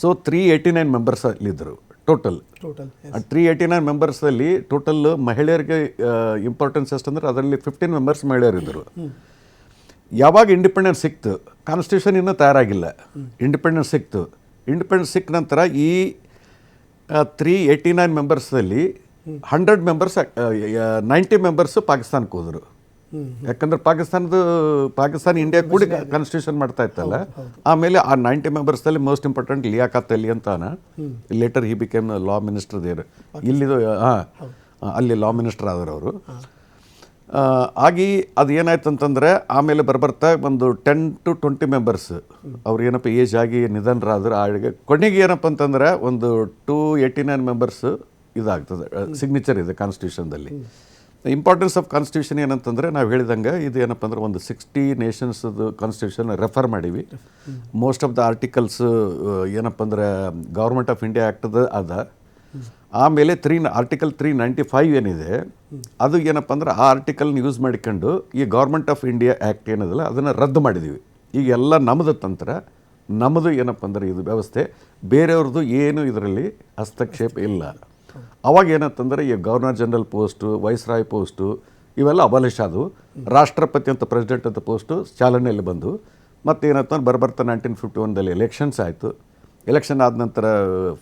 So 389 members ಅಲ್ಲಿದ್ದರು total. 389 ಮೆಂಬರ್ಸಲ್ಲಿ total ಮಹಿಳೆಯರಿಗೆ ಇಂಪಾರ್ಟೆನ್ಸ್ ಎಷ್ಟಂದ್ರೆ ಅದರಲ್ಲಿ 15 ಮೆಂಬರ್ಸ್ ಮಹಿಳೆಯರಿದ್ದರು. ಯಾವಾಗ ಇಂಡಿಪೆಂಡೆನ್ಸ್ ಸಿಕ್ತು, ಕಾನ್ಸ್ಟಿಟ್ಯೂಷನ್ ಇನ್ನೂ ತಯಾರಾಗಿಲ್ಲ, ಇಂಡಿಪೆಂಡೆನ್ಸ್ ಸಿಕ್ಕ ನಂತರ ಈ 389 ಮೆಂಬರ್ಸಲ್ಲಿ 100 ಮೆಂಬರ್ಸ್ 90 ಮೆಂಬರ್ಸು ಪಾಕಿಸ್ತಾನಕ್ಕೆ ಹೋದರು. ಯಾಕಂದ್ರೆ ಪಾಕಿಸ್ತಾನ ಇಂಡಿಯಾ ಕೂಡಿ ಕಾನ್ಸ್ಟಿಟ್ಯೂಷನ್ ಮಾಡ್ತಾ ಇತ್ತಲ್ಲ. ಆಮೇಲೆ ಆ 90 ಮೆಂಬರ್ಸ್ದಲ್ಲಿ ಮೋಸ್ಟ್ ಇಂಪಾರ್ಟೆಂಟ್ ಲಿಯಾಕತ್ ಅಲಿ ಅಂತಾನ, later he became law minister there. ಇಲ್ಲಿದು ಅಲ್ಲಿ ಲಾ ಮಿನಿಸ್ಟರ್ ಆದರು ಅವರು. ಆಗಿ ಅದು ಏನಾಯ್ತು ಅಂತಂದರೆ ಆಮೇಲೆ ಬರ್ತಾ ಒಂದು 10 to 20 ಮೆಂಬರ್ಸ್ ಅವ್ರು ಏನಪ್ಪ ಏಜ್ ಆಗಿ ನಿಧನರಾದ್ರು. ಕೊನೆಗೆ ಏನಪ್ಪ ಅಂತಂದ್ರೆ ಒಂದು 289 ಮೆಂಬರ್ಸ್ ಇದಾಗ್ತದೆ, ಸಿಗ್ನೇಚರ್ ಇದೆ ಕಾನ್ಸ್ಟಿಟ್ಯೂಷನ್ದಲ್ಲಿ. ಇಂಪಾರ್ಟೆನ್ಸ್ ಆಫ್ ಕಾನ್ಸ್ಟಿಟ್ಯೂಷನ್ ಏನಂತಂದರೆ ನಾವು ಹೇಳಿದಂಗೆ ಇದು ಏನಪ್ಪ ಅಂದ್ರೆ ಒಂದು 60 ನೇಷನ್ಸ್ದು ಕಾನ್ಸ್ಟಿಟ್ಯೂಷನ್ ರೆಫರ್ ಮಾಡೀವಿ. ಮೋಸ್ಟ್ ಆಫ್ ದ ಆರ್ಟಿಕಲ್ಸ್ ಏನಪ್ಪ ಅಂದ್ರೆ ಗೌರ್ಮೆಂಟ್ ಆಫ್ ಇಂಡಿಯಾ ಆ್ಯಕ್ಟದ ಅದ. ಆಮೇಲೆ ಆರ್ಟಿಕಲ್ 395 ಏನಿದೆ ಅದು ಏನಪ್ಪ ಅಂದ್ರೆ ಆ ಆರ್ಟಿಕಲ್ನ ಯೂಸ್ ಮಾಡಿಕೊಂಡು ಈ ಗೌರ್ಮೆಂಟ್ ಆಫ್ ಇಂಡಿಯಾ ಆ್ಯಕ್ಟ್ ಏನದಲ್ಲ ಅದನ್ನು ರದ್ದು ಮಾಡಿದ್ದೀವಿ. ಈಗ ಎಲ್ಲ ನಮ್ಮದು ತಂತ್ರ, ನಮ್ಮದು ಏನಪ್ಪ ಅಂದ್ರೆ ಇದು ವ್ಯವಸ್ಥೆ, ಬೇರೆಯವ್ರದ್ದು ಏನು ಇದರಲ್ಲಿ ಹಸ್ತಕ್ಷೇಪ ಇಲ್ಲ. ಅವಾಗ ಏನಂತಂದರೆ ಈ governor general post, viceroy post ಇವೆಲ್ಲ ಅಬಲಿಷ್ ಆದವು. ರಾಷ್ಟ್ರಪತಿ ಅಂತ ಪ್ರೆಸಿಡೆಂಟ್ ಅಂತ ಪೋಸ್ಟು ಚಾಲನೆಯಲ್ಲಿ ಬಂದು ಮತ್ತು ಏನಂತಂದ್ರೆ ಬರ್ತಾ 1951ದಲ್ಲಿ ಎಲೆಕ್ಷನ್ಸ್ ಆಯಿತು. ಎಲೆಕ್ಷನ್ ಆದ ನಂತರ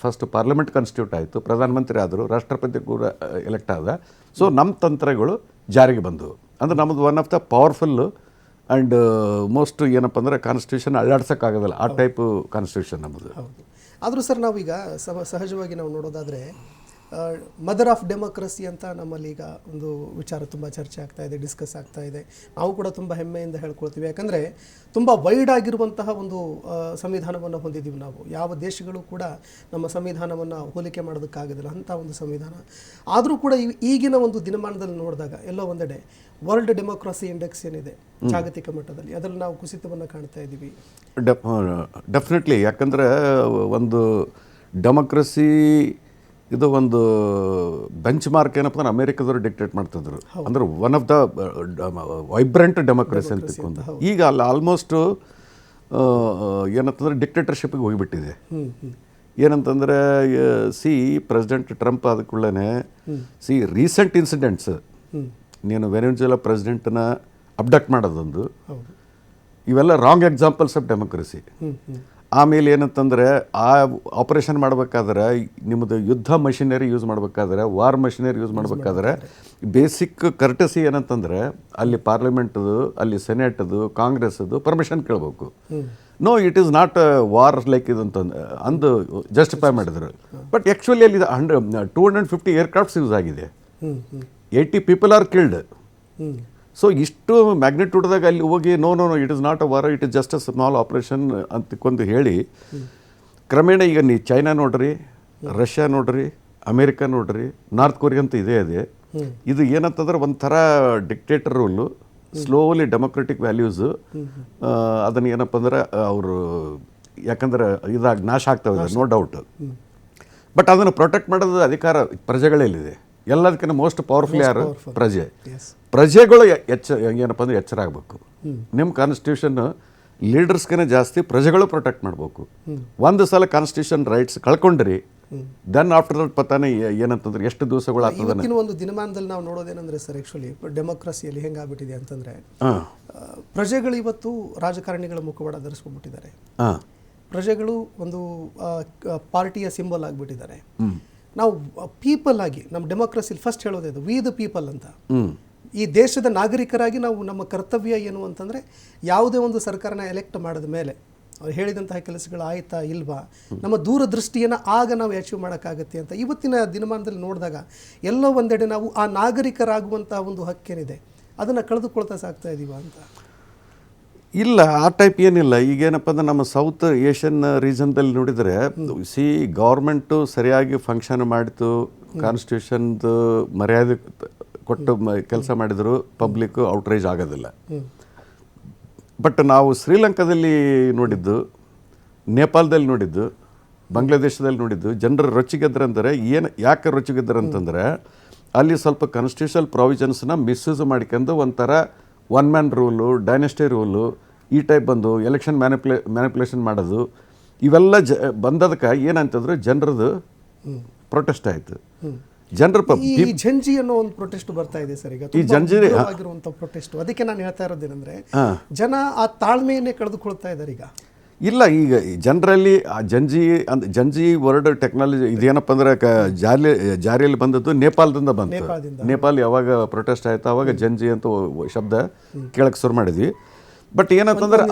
ಫಸ್ಟ್ ಪಾರ್ಲಿಮೆಂಟ್ ಕಾನ್ಸ್ಟಿಟ್ಯೂಟ್ ಆಯಿತು, ಪ್ರಧಾನಮಂತ್ರಿ ಆದರು, ರಾಷ್ಟ್ರಪತಿ ಕೂಡ ಎಲೆಕ್ಟ್ ಆದ. ಸೊ ನಮ್ಮ ತಂತ್ರಗಳು ಜಾರಿಗೆ ಬಂದವು. ಅಂದರೆ ನಮ್ಮದು one of the powerful and most ಏನಪ್ಪ ಅಂದರೆ ಕಾನ್ಸ್ಟಿಟ್ಯೂಷನ್ ಅಳ್ಳಾಡ್ಸೋಕ್ಕಾಗೋದಿಲ್ಲ ಆ ಟೈಪು ಕಾನ್ಸ್ಟಿಟ್ಯೂಷನ್ ನಮ್ಮದು. ಆದರೂ ಸರ್ ನಾವೀಗ ಸಹಜವಾಗಿ ನಾವು ನೋಡೋದಾದರೆ ಮದರ್ ಆಫ್ ಡೆಮೋಕ್ರಸಿ ಅಂತ ನಮ್ಮಲ್ಲಿ ಈಗ ಒಂದು ವಿಚಾರ ತುಂಬ ಚರ್ಚೆ ಆಗ್ತಾ ಇದೆ, ಡಿಸ್ಕಸ್ ಆಗ್ತಾ ಇದೆ. ನಾವು ಕೂಡ ತುಂಬ ಹೆಮ್ಮೆಯಿಂದ ಹೇಳ್ಕೊಳ್ತೀವಿ. ಯಾಕಂದರೆ ತುಂಬ ವೈಡ್ ಆಗಿರುವಂತಹ ಒಂದು ಸಂವಿಧಾನವನ್ನು ಹೊಂದಿದ್ದೀವಿ ನಾವು. ಯಾವ ದೇಶಗಳು ಕೂಡ ನಮ್ಮ ಸಂವಿಧಾನವನ್ನು ಹೋಲಿಕೆ ಮಾಡೋದಕ್ಕಾಗೋದಿಲ್ಲ ಅಂಥ ಒಂದು ಸಂವಿಧಾನ. ಆದರೂ ಕೂಡ ಈಗಿನ ಒಂದು ದಿನಮಾನದಲ್ಲಿ ನೋಡಿದಾಗ ಎಲ್ಲೋ ಒಂದೆಡೆ ವರ್ಲ್ಡ್ ಡೆಮೋಕ್ರಸಿ ಇಂಡೆಕ್ಸ್ ಏನಿದೆ ಜಾಗತಿಕ ಮಟ್ಟದಲ್ಲಿ ಅದರಲ್ಲಿ ನಾವು ಕುಸಿತವನ್ನು ಕಾಣ್ತಾ ಇದ್ದೀವಿ. ಡೆಫಿನೆಟ್ಲಿ. ಯಾಕಂದರೆ ಒಂದು ಡೆಮೋಕ್ರಸಿ ಇದು ಒಂದು ಬೆಂಚ್ ಮಾರ್ಕ್ ಏನಪ್ಪ ಅಂದ್ರೆ ಅಮೇರಿಕದವರು ಡಿಕ್ಟೇಟ್ ಮಾಡ್ತಿದ್ರು. ಅಂದ್ರೆ one of the vibrant democracy ಅಂತ ತಿಳ್ಕೊಂಡು ಈಗ ಅಲ್ಲಿ ಆಲ್ಮೋಸ್ಟು ಏನಂತಂದ್ರೆ ಡಿಕ್ಟೇಟರ್ಶಿಪ್ಗೆ ಹೋಗಿಬಿಟ್ಟಿದೆ. ಏನಂತಂದರೆ ಪ್ರೆಸಿಡೆಂಟ್ ಟ್ರಂಪ್ ಆದ ಕೂಡಲೇ ರೀಸೆಂಟ್ ಇನ್ಸಿಡೆಂಟ್ಸ್, ನೀನು ವೆನೆಜುವೆಲಾ ಪ್ರೆಸಿಡೆಂಟ್ನ ಅಬ್ಡಕ್ಟ್ ಮಾಡೋದೊಂದು, ಇವೆಲ್ಲ ರಾಂಗ್ ಎಕ್ಸಾಂಪಲ್ಸ್ ಆಫ್ ಡೆಮೋಕ್ರಸಿ. ಆಮೇಲೆ ಏನಂತಂದರೆ ಆ ಆಪರೇಷನ್ ಮಾಡಬೇಕಾದ್ರೆ ನಿಮ್ಮದು ಯುದ್ಧ ಮಷಿನರಿ ಯೂಸ್ ಮಾಡಬೇಕಾದ್ರೆ, ವಾರ್ ಮಷಿನರಿ ಯೂಸ್ ಮಾಡಬೇಕಾದ್ರೆ ಬೇಸಿಕ್ ಕರ್ಟಸಿ ಏನಂತಂದರೆ ಅಲ್ಲಿ ಪಾರ್ಲಿಮೆಂಟ್ದು, ಅಲ್ಲಿ ಸೆನೆಟ್ದು, ಕಾಂಗ್ರೆಸ್ದು ಪರ್ಮಿಷನ್ ಕೇಳಬೇಕು. No, it is not war like ಇದಂತಂದು ಅಂದು ಜಸ್ಟಿಫೈ ಮಾಡಿದ್ರು. ಬಟ್ ಆ್ಯಕ್ಚುಲಿ ಅಲ್ಲಿ 250 ಏರ್ಕ್ರಾಫ್ಟ್ಸ್ ಯೂಸ್ ಆಗಿದೆ, 80 ಪೀಪಲ್ ಆರ್ ಕಿಲ್ಡ್. ಸೊ ಇಷ್ಟು ಮ್ಯಾಗ್ನಿಟ್ಯೂಡ್ದಾಗ ಅಲ್ಲಿ ಹೋಗಿ no it is not a war, it is just a small operation ಅಂತಕೊಂಡು ಹೇಳಿ ಕ್ರಮೇಣ ಈಗ ನೀವು ಚೈನಾ ನೋಡ್ರಿ, ರಷ್ಯಾ ನೋಡ್ರಿ, ಅಮೇರಿಕಾ ನೋಡ್ರಿ, ನಾರ್ತ್ ಕೊರಿಯಾ ಅಂತ ಇದೆ. ಇದು ಏನಂತಂದ್ರೆ ಒಂಥರ dictator rule, slowly democratic values ಅದನ್ನು ಏನಪ್ಪ ಅಂದ್ರೆ ಅವರು ಯಾಕಂದ್ರೆ ಇದಾಗಿ ನಾಶ ಆಗ್ತಾವೆ, ನೋ ಡೌಟ್. ಬಟ್ ಅದನ್ನು ಪ್ರೊಟೆಕ್ಟ್ ಮಾಡೋದು ಅಧಿಕಾರ ಪ್ರಜೆಗಳಲ್ಲಿದೆ. ಎಲ್ಲದಕ್ಕಿಂತ ಮೋಸ್ಟ್ ಪವರ್ಫುಲ್ ಯಾರು? ಪ್ರಜೆಗಳು ಏನಪ್ಪ ಅಂದ್ರೆ ಎಚ್ಚರ ಆಗಬೇಕು. ನಿಮ್ಮ ಕಾನ್ಸ್ಟಿಟ್ಯೂಷನ್ ಲೀಡರ್ಸ್ಗಿಂತ ಜಾಸ್ತಿ ಪ್ರಜೆಗಳು ಪ್ರೊಟೆಕ್ಟ್ ಮಾಡಬೇಕು. ಒಂದು ಸಲ ಕಾನ್ಸ್ಟಿಟ್ಯೂಷನ್ ರೈಟ್ಸ್ ಕಳ್ಕೊಂಡ್ರಿ, ದೆನ್ ಆಫ್ಟರ್ ದಟ್ ಪತಾನೆ ಏನಂತಂದ್ರೆ ಎಷ್ಟು ದಿವಸಗಳು ಆಗ್ತದೆ. ಇವತ್ತಿನ ಒಂದು ದಿನಮಾನದಲ್ಲಿ ನಾವು ನೋಡೋದೇನಂದ್ರೆ ಸರ್, ಆ್ಯಕ್ಚುಲಿ ಡೆಮೋಕ್ರಸಿಯಲ್ಲಿ ಹೆಂಗಾಗ್ಬಿಟ್ಟಿದೆ ಅಂತಂದರೆ ಪ್ರಜೆಗಳು ಇವತ್ತು ರಾಜಕಾರಣಿಗಳ ಮುಖವಾಡ ಧರಿಸ್ಕೊಂಡ್ಬಿಟ್ಟಿದ್ದಾರೆ. ಪ್ರಜೆಗಳು ಒಂದು ಪಾರ್ಟಿಯ ಸಿಂಬಲ್ ಆಗಿಬಿಟ್ಟಿದ್ದಾರೆ. ನಾವು ಪೀಪಲ್ ಆಗಿ ನಮ್ಮ ಡೆಮೋಕ್ರಸಿಲಿ ಫಸ್ಟ್ ಹೇಳೋದೇ ಅದು, ವಿ ದ ಪೀಪಲ್ ಅಂತ. ಈ ದೇಶದ ನಾಗರಿಕರಾಗಿ ನಾವು ನಮ್ಮ ಕರ್ತವ್ಯ ಏನು ಅಂತಂದರೆ ಯಾವುದೇ ಒಂದು ಸರ್ಕಾರನ ಎಲೆಕ್ಟ್ ಮಾಡಿದ ಮೇಲೆ ಅವ್ರು ಹೇಳಿದಂತಹ ಕೆಲಸಗಳು ಆಯ್ತಾ ಇಲ್ವಾ, ನಮ್ಮ ದೂರದೃಷ್ಟಿಯನ್ನು ಆಗ ನಾವು ಅಚೀವ್ ಮಾಡೋಕ್ಕಾಗತ್ತೆ ಅಂತ ಇವತ್ತಿನ ದಿನಮಾನದಲ್ಲಿ ನೋಡಿದಾಗ ಎಲ್ಲೋ ಒಂದೆಡೆ ನಾವು ಆ ನಾಗರಿಕರಾಗುವಂತಹ ಒಂದು ಹಕ್ಕೇನಿದೆ ಅದನ್ನು ಕಳೆದುಕೊಳ್ತಾ ಸಾಗ್ತಾ ಇದ್ದೀವ ಅಂತ. ಇಲ್ಲ, ಆ ಟೈಪ್ ಏನಿಲ್ಲ. ಈಗೇನಪ್ಪ ಅಂದ್ರೆ ನಮ್ಮ ಸೌತ್ ಏಷ್ಯನ್ ರೀಜನ್ದಲ್ಲಿ ನೋಡಿದರೆ ಗೌರ್ಮೆಂಟು ಸರಿಯಾಗಿ ಫಂಕ್ಷನ್ ಮಾಡಿತು, ಕಾನ್ಸ್ಟಿಟ್ಯೂಷನ್ದು ಮರ್ಯಾದೆ ಕೊಟ್ಟು ಕೆಲಸ ಮಾಡಿದ್ರು, ಪಬ್ಲಿಕ್ಕು ಔಟ್ರೇಜ್ ಆಗೋದಿಲ್ಲ. ಬಟ್ ನಾವು ಶ್ರೀಲಂಕಾದಲ್ಲಿ ನೋಡಿದ್ದು, ನೇಪಾಳದಲ್ಲಿ ನೋಡಿದ್ದು, ಬಾಂಗ್ಲಾದೇಶದಲ್ಲಿ ನೋಡಿದ್ದು, ಜನರು ರೊಚ್ಚಿಗೆದ್ರಂದರೆ ಯಾಕೆ ರೊಚ್ಚಿಗೆದ್ರಂತಂದರೆ ಅಲ್ಲಿ ಸ್ವಲ್ಪ ಕಾನ್ಸ್ಟಿಟ್ಯೂಷನಲ್ ಪ್ರಾವಿಷನ್ಸ್ನ ಮಿಸ್ಯೂಸ್ ಮಾಡ್ಕೊಂಡು ಒಂಥರ one man rule, dynasty rule ಈ ಟೈಪ್ ಬಂದು ಎಲೆಕ್ಷನ್ ಮ್ಯಾನಿಪ್ಯುಲೇಷನ್ ಮಾಡೋದು, ಇವೆಲ್ಲ ಬಂದದಕ್ಕೆ ಏನಂತಂದ್ರೆ ಜನರದು ಪ್ರೊಟೆಸ್ಟ್ ಆಯಿತು. ಜನರ ಈ ಜಂಜಿ ಅನ್ನೋ ಒಂದು ಪ್ರೊಟೆಸ್ಟ್ ಬರ್ತಾ ಇದೆ ಸರ್ ಈಗ, ಈ ಜಂಜಿ ಆಗಿರುವಂತ ಪ್ರೊಟೆಸ್ಟ್. ಅದಕ್ಕೆ ನಾನು ಹೇಳ್ತಾ ಇರೋದೇನೆಂದ್ರೆ ಜನ ಆ ತಾಳ್ಮೆಯನ್ನೇ ಕಳೆದುಕೊಳ್ತಾ ಇದ್ದಾರೆ ಈಗ. ಇಲ್ಲ, ಈಗ ಜನರಲ್ಲಿ ಆ ಜಂಜಿ ವರ್ಡ್ ಟೆಕ್ನಾಲಜಿ ಇದೇನಪ್ಪ ಅಂದ್ರೆ ಜಾರಿಯಲ್ಲಿ ಬಂದದ್ದು ನೇಪಾಳದಿಂದ ಬಂತು. ನೇಪಾಳ ಯಾವಾಗ ಪ್ರೊಟೆಸ್ಟ್ ಆಯ್ತು ಅವಾಗ ಜಂಜಿ ಅಂತ ಶಬ್ದ ಕೇಳಕ್ಕೆ ಶುರು ಮಾಡಿದ್ವಿ. ಬಟ್ ಏನಂತಂದ್ರೆ